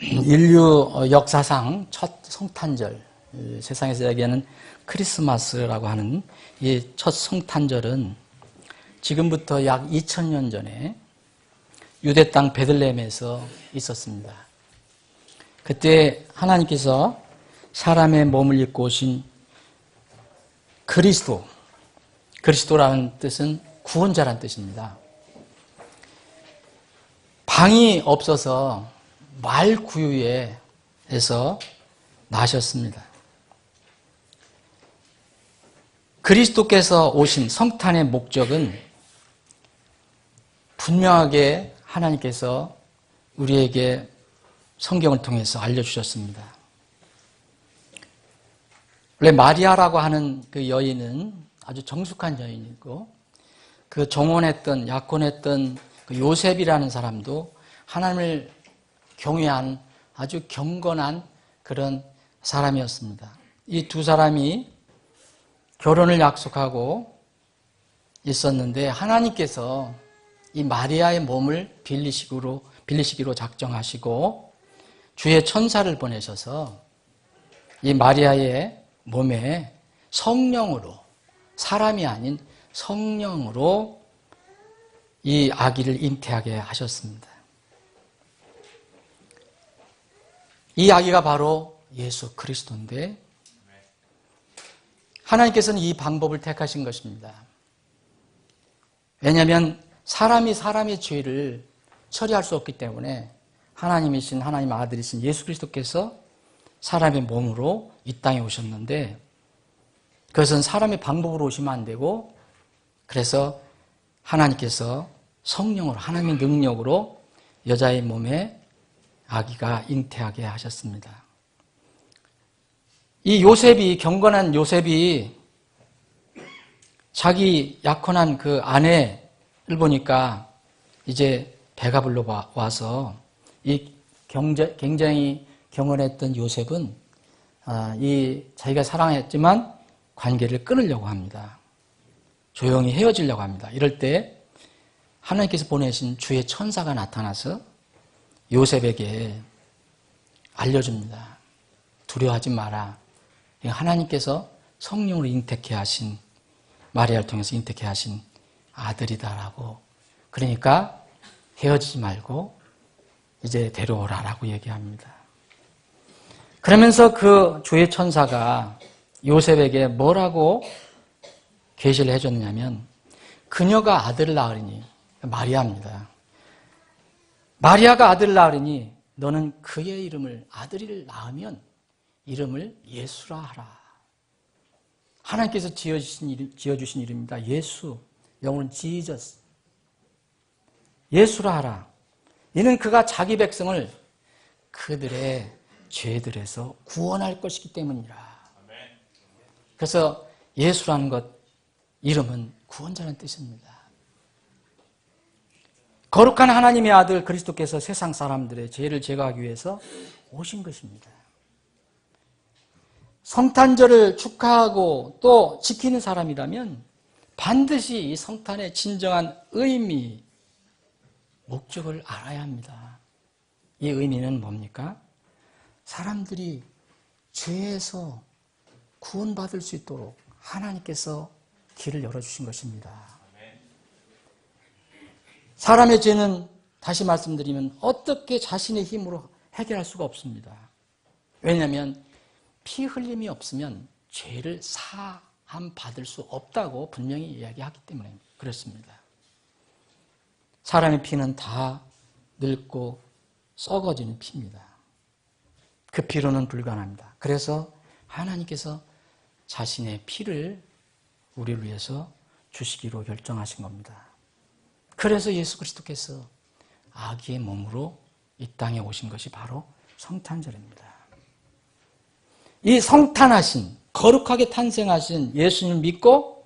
인류 역사상 첫 성탄절, 세상에서 이야기하는 크리스마스라고 하는 이 첫 성탄절은 지금부터 약 2000년 전에 유대 땅 베들레헴에서 있었습니다. 그때 하나님께서 사람의 몸을 입고 오신 그리스도라는 뜻은 구원자라는 뜻입니다. 방이 없어서 말구유에서 나셨습니다. 그리스도께서 오신 성탄의 목적은 분명하게 하나님께서 우리에게 성경을 통해서 알려주셨습니다. 원래 마리아라고 하는 그 여인은 아주 정숙한 여인이고 그 약혼했던 그 요셉이라는 사람도 하나님을 경외한 아주 경건한 그런 사람이었습니다. 이 두 사람이 결혼을 약속하고 있었는데 하나님께서 이 마리아의 몸을 빌리시기로 작정하시고 주의 천사를 보내셔서 이 마리아의 몸에 성령으로, 사람이 아닌 성령으로 이 아기를 잉태하게 하셨습니다. 이 아기가 바로 예수 그리스도인데 하나님께서는 이 방법을 택하신 것입니다. 왜냐하면 사람이 사람의 죄를 처리할 수 없기 때문에 하나님 아들이신 예수 그리스도께서 사람의 몸으로 이 땅에 오셨는데 그것은 사람의 방법으로 오시면 안 되고 그래서 하나님께서 성령으로 하나님의 능력으로 여자의 몸에 아기가 잉태하게 하셨습니다. 이 경건한 요셉이 자기 약혼한 그 아내를 보니까 이제 배가 불러와서 이 굉장히 경건했던 요셉은 자기가 사랑했지만 관계를 끊으려고 합니다. 조용히 헤어지려고 합니다. 이럴 때 하나님께서 보내신 주의 천사가 나타나서 요셉에게 알려줍니다. 두려워하지 마라. 하나님께서 성령으로 잉태케 하신 마리아를 통해서 잉태케 하신 아들이다라고. 그러니까 헤어지지 말고 이제 데려오라라고 얘기합니다. 그러면서 그 주의 천사가 요셉에게 뭐라고 계시를 해줬냐면 그녀가 아들을 낳으리니 마리아입니다. 마리아가 아들을 낳으리니 너는 그의 아들을 낳으면 이름을 예수라 하라. 하나님께서 지어주신 이름입니다. 예수, 영어로는 Jesus. 예수라 하라. 이는 그가 자기 백성을 그들의 죄들에서 구원할 것이기 때문이라. 그래서 예수라는 이름은 구원자라는 뜻입니다. 거룩한 하나님의 아들 그리스도께서 세상 사람들의 죄를 제거하기 위해서 오신 것입니다. 성탄절을 축하하고 또 지키는 사람이라면 반드시 이 성탄의 진정한 의미, 목적을 알아야 합니다. 이 의미는 뭡니까? 사람들이 죄에서 구원받을 수 있도록 하나님께서 길을 열어주신 것입니다. 사람의 죄는 다시 말씀드리면 어떻게 자신의 힘으로 해결할 수가 없습니다. 왜냐하면 피 흘림이 없으면 죄를 사함 받을 수 없다고 분명히 이야기하기 때문에 그렇습니다. 사람의 피는 다 늙고 썩어지는 피입니다. 그 피로는 불가능합니다. 그래서 하나님께서 자신의 피를 우리를 위해서 주시기로 결정하신 겁니다. 그래서 예수 그리스도께서 아기의 몸으로 이 땅에 오신 것이 바로 성탄절입니다. 이 성탄하신, 거룩하게 탄생하신 예수님을 믿고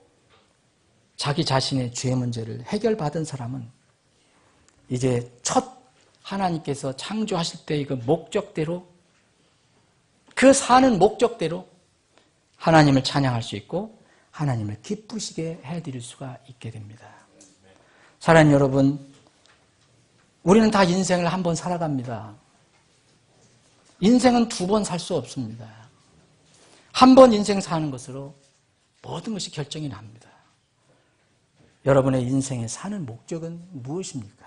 자기 자신의 죄 문제를 해결받은 사람은 이제 첫 하나님께서 창조하실 때 그 목적대로, 그 사는 목적대로 하나님을 찬양할 수 있고 하나님을 기쁘시게 해드릴 수가 있게 됩니다. 사랑하는 여러분, 우리는 다 인생을 한번 살아갑니다. 인생은 두 번 살 수 없습니다. 한 번 인생 사는 것으로 모든 것이 결정이 납니다. 여러분의 인생에 사는 목적은 무엇입니까?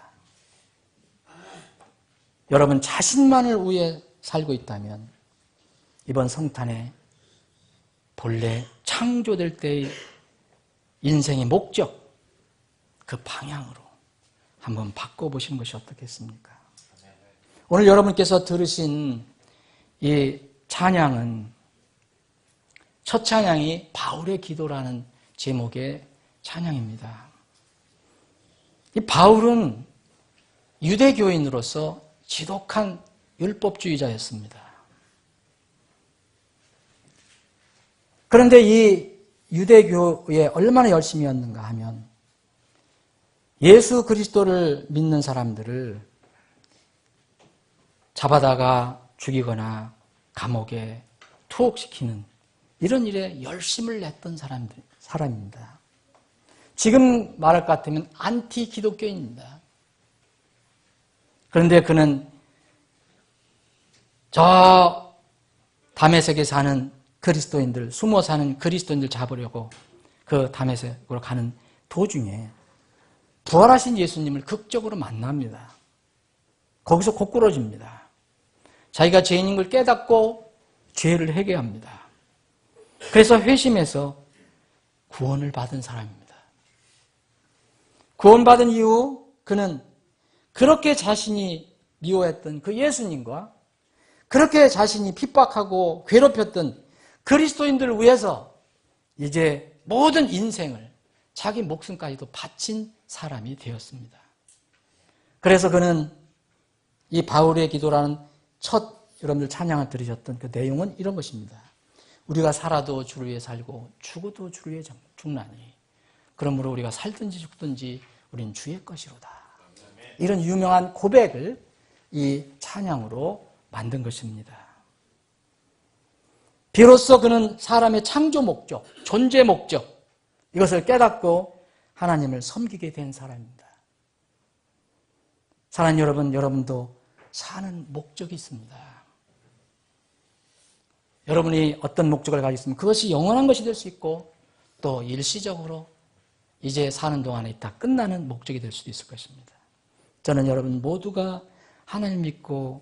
여러분 자신만을 위해 살고 있다면 이번 성탄에 본래 창조될 때의 인생의 목적, 그 방향으로 한번 바꿔보시는 것이 어떻겠습니까? 오늘 여러분께서 들으신 이 찬양은 첫 찬양이 바울의 기도라는 제목의 찬양입니다. 이 바울은 유대교인으로서 지독한 율법주의자였습니다. 그런데 이 유대교에 얼마나 열심히였는가 하면 예수 그리스도를 믿는 사람들을 잡아다가 죽이거나 감옥에 투옥시키는 이런 일에 열심을 냈던 사람입니다. 지금 말할 것 같으면 안티 기독교인입니다. 그런데 그는 저 다메섹에 사는 그리스도인들, 숨어 사는 그리스도인들 잡으려고 그 다메섹으로 가는 도중에 부활하신 예수님을 극적으로 만납니다. 거기서 고꾸러집니다. 자기가 죄인인 걸 깨닫고 죄를 회개합니다. 그래서 회심해서 구원을 받은 사람입니다. 구원받은 이후 그는 그렇게 자신이 미워했던 그 예수님과 그렇게 자신이 핍박하고 괴롭혔던 그리스도인들을 위해서 이제 모든 인생을 자기 목숨까지도 바친 사람이 되었습니다. 그래서 그는 이 바울의 기도라는 첫 여러분들 찬양을 들으셨던 그 내용은 이런 것입니다. 우리가 살아도 주를 위해 살고 죽어도 주를 위해 죽나니 그러므로 우리가 살든지 죽든지 우린 주의 것이로다. 이런 유명한 고백을 이 찬양으로 만든 것입니다. 비로소 그는 사람의 창조 목적, 존재 목적 이것을 깨닫고 하나님을 섬기게 된 사람입니다. 사랑하는 여러분, 여러분도 사는 목적이 있습니다. 여러분이 어떤 목적을 가지고 있으면 그것이 영원한 것이 될 수 있고 또 일시적으로 이제 사는 동안에 있다 끝나는 목적이 될 수도 있을 것입니다. 저는 여러분 모두가 하나님 믿고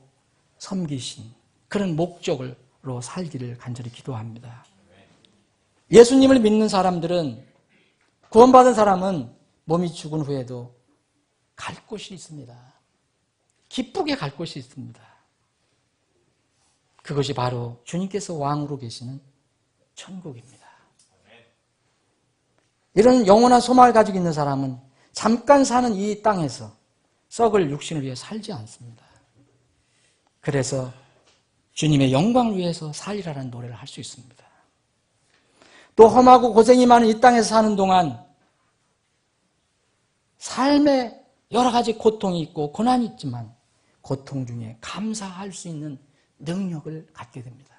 섬기신 그런 목적으로 살기를 간절히 기도합니다. 예수님을 믿는 사람들은 구원받은 사람은 몸이 죽은 후에도 갈 곳이 있습니다. 기쁘게 갈 곳이 있습니다. 그것이 바로 주님께서 왕으로 계시는 천국입니다. 이런 영원한 소망을 가지고 있는 사람은 잠깐 사는 이 땅에서 썩을 육신을 위해 살지 않습니다. 그래서 주님의 영광을 위해서 살리라는 노래를 할 수 있습니다. 또 험하고 고생이 많은 이 땅에서 사는 동안 삶에 여러 가지 고통이 있고 고난이 있지만 고통 중에 감사할 수 있는 능력을 갖게 됩니다.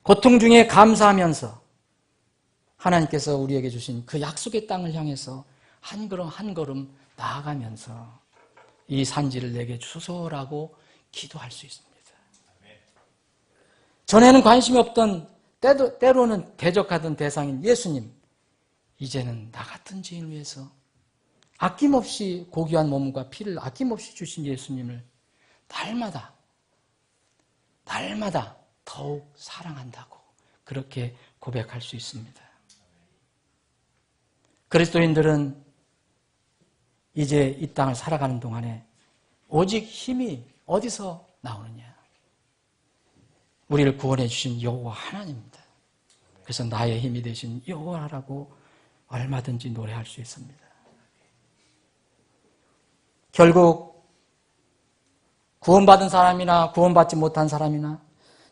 고통 중에 감사하면서 하나님께서 우리에게 주신 그 약속의 땅을 향해서 한 걸음 한 걸음 나아가면서 이 산지를 내게 주소라고 기도할 수 있습니다. 전에는 관심이 없던 때로는 대적하던 대상인 예수님, 이제는 나 같은 죄인을 위해서 아낌없이 고귀한 몸과 피를 아낌없이 주신 예수님을 날마다 더욱 사랑한다고 그렇게 고백할 수 있습니다. 그리스도인들은 이제 이 땅을 살아가는 동안에 오직 힘이 어디서 나오느냐? 우리를 구원해 주신 여호와 하나님입니다. 그래서 나의 힘이 되신 여호와라고 얼마든지 노래할 수 있습니다. 결국 구원받은 사람이나 구원받지 못한 사람이나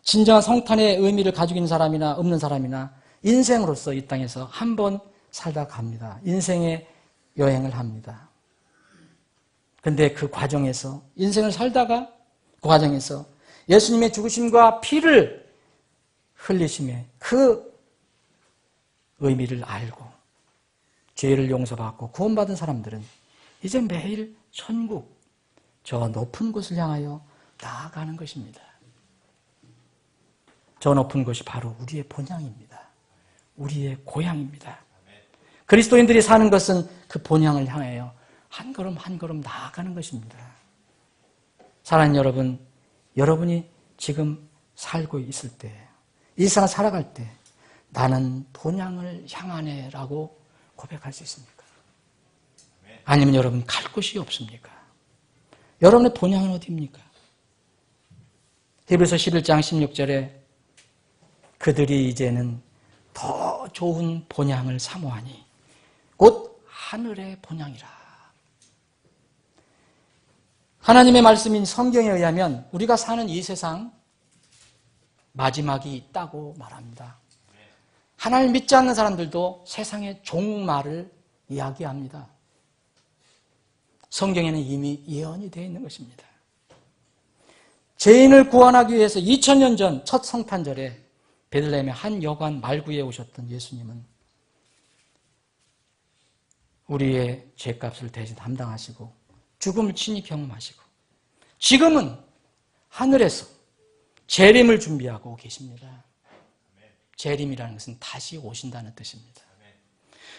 진정한 성탄의 의미를 가지고 있는 사람이나 없는 사람이나 인생으로서 이 땅에서 한 번 살다 갑니다. 인생의 여행을 합니다. 그런데 그 과정에서 인생을 살다가 그 과정에서 예수님의 죽으심과 피를 흘리심의 그 의미를 알고 죄를 용서받고 구원받은 사람들은 이제 매일 천국, 저 높은 곳을 향하여 나아가는 것입니다. 저 높은 것이 바로 우리의 본향입니다. 우리의 고향입니다. 그리스도인들이 사는 것은 그 본향을 향하여 한 걸음 한 걸음 나아가는 것입니다. 사랑하는 여러분, 여러분이 지금 살고 있을 때, 이 세상을 살아갈 때 나는 본향을 향하네 라고 고백할 수 있습니까? 아니면 여러분 갈 곳이 없습니까? 여러분의 본향은 어디입니까? 히브리서 11장 16절에 그들이 이제는 더 좋은 본향을 사모하니 곧 하늘의 본향이라. 하나님의 말씀인 성경에 의하면 우리가 사는 이 세상 마지막이 있다고 말합니다. 하나님 믿지 않는 사람들도 세상의 종말을 이야기합니다. 성경에는 이미 예언이 되어 있는 것입니다. 죄인을 구원하기 위해서 2000년 전 첫 성탄절에 베들레헴의 한 여관 말구에 오셨던 예수님은 우리의 죄값을 대신 담당하시고 죽음을 친히 경험하시고 지금은 하늘에서 재림을 준비하고 계십니다. 재림이라는 것은 다시 오신다는 뜻입니다.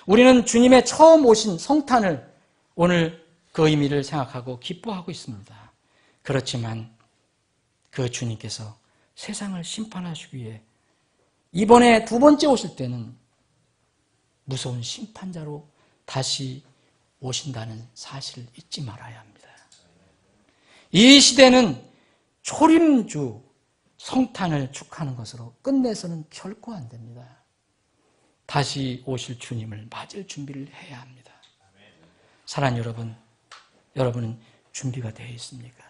우리는 주님의 처음 오신 성탄을 오늘 그 의미를 생각하고 기뻐하고 있습니다. 그렇지만 그 주님께서 세상을 심판하시기 위해 이번에 두 번째 오실 때는 무서운 심판자로 다시 오신다는 사실을 잊지 말아야 합니다. 이 시대는 초림주 성탄을 축하하는 것으로 끝내서는 결코 안 됩니다. 다시 오실 주님을 맞을 준비를 해야 합니다. 사랑하는 여러분, 여러분은 준비가 되어 있습니까?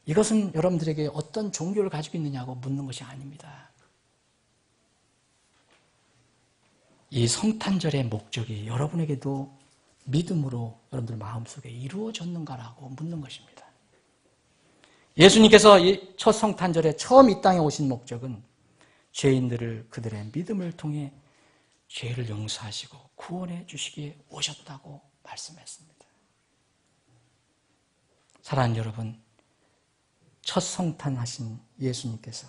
이것은 여러분들에게 어떤 종교를 가지고 있느냐고 묻는 것이 아닙니다. 이 성탄절의 목적이 여러분에게도 믿음으로 여러분들 마음속에 이루어졌는가라고 묻는 것입니다. 예수님께서 이 첫 성탄절에 처음 이 땅에 오신 목적은 죄인들을 그들의 믿음을 통해 죄를 용서하시고 구원해 주시기에 오셨다고 말씀했습니다. 사랑하는 여러분, 첫 성탄하신 예수님께서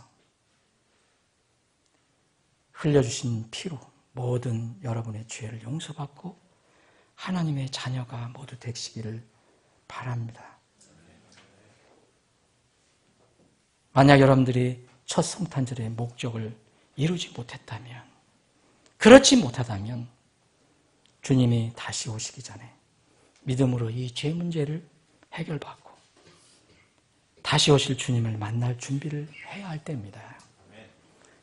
흘려주신 피로 모든 여러분의 죄를 용서받고 하나님의 자녀가 모두 되시기를 바랍니다. 만약 여러분들이 첫 성탄절의 목적을 이루지 못했다면, 그렇지 못하다면 주님이 다시 오시기 전에 믿음으로 이 죄 문제를 해결받고 다시 오실 주님을 만날 준비를 해야 할 때입니다.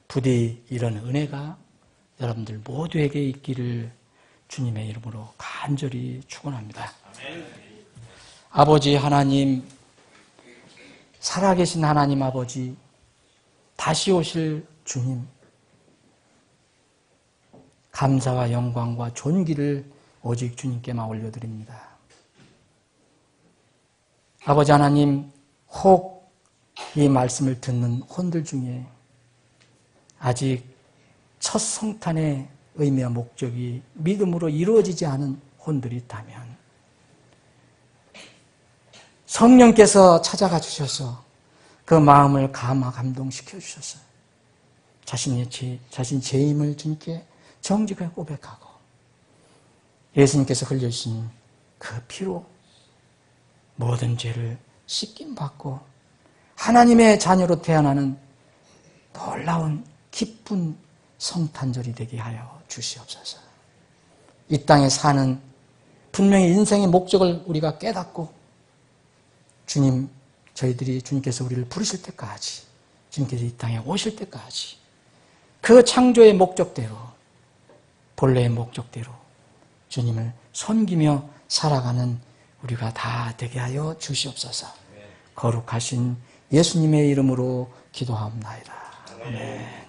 부디 이런 은혜가 여러분들 모두에게 있기를 주님의 이름으로 간절히 축원합니다. 아버지 하나님, 살아계신 하나님 아버지, 다시 오실 주님, 감사와 영광과 존귀를 오직 주님께만 올려드립니다. 아버지 하나님, 혹 이 말씀을 듣는 혼들 중에 아직 첫 성탄의 의미와 목적이 믿음으로 이루어지지 않은 혼들이 있다면 성령께서 찾아가 주셔서 그 마음을 감동시켜 주셔서 자신 죄임을 주님께 정직하게 고백하고 예수님께서 흘려주신 그 피로 모든 죄를 씻김 받고 하나님의 자녀로 태어나는 놀라운 기쁜 성탄절이 되게 하여 주시옵소서. 이 땅에 사는 분명히 인생의 목적을 우리가 깨닫고 주님, 저희들이 주님께서 우리를 부르실 때까지, 주님께서 이 땅에 오실 때까지 그 창조의 목적대로, 본래의 목적대로 주님을 섬기며 살아가는 우리가 다 되게 하여 주시옵소서. 거룩하신 예수님의 이름으로 기도하옵나이다. 아멘.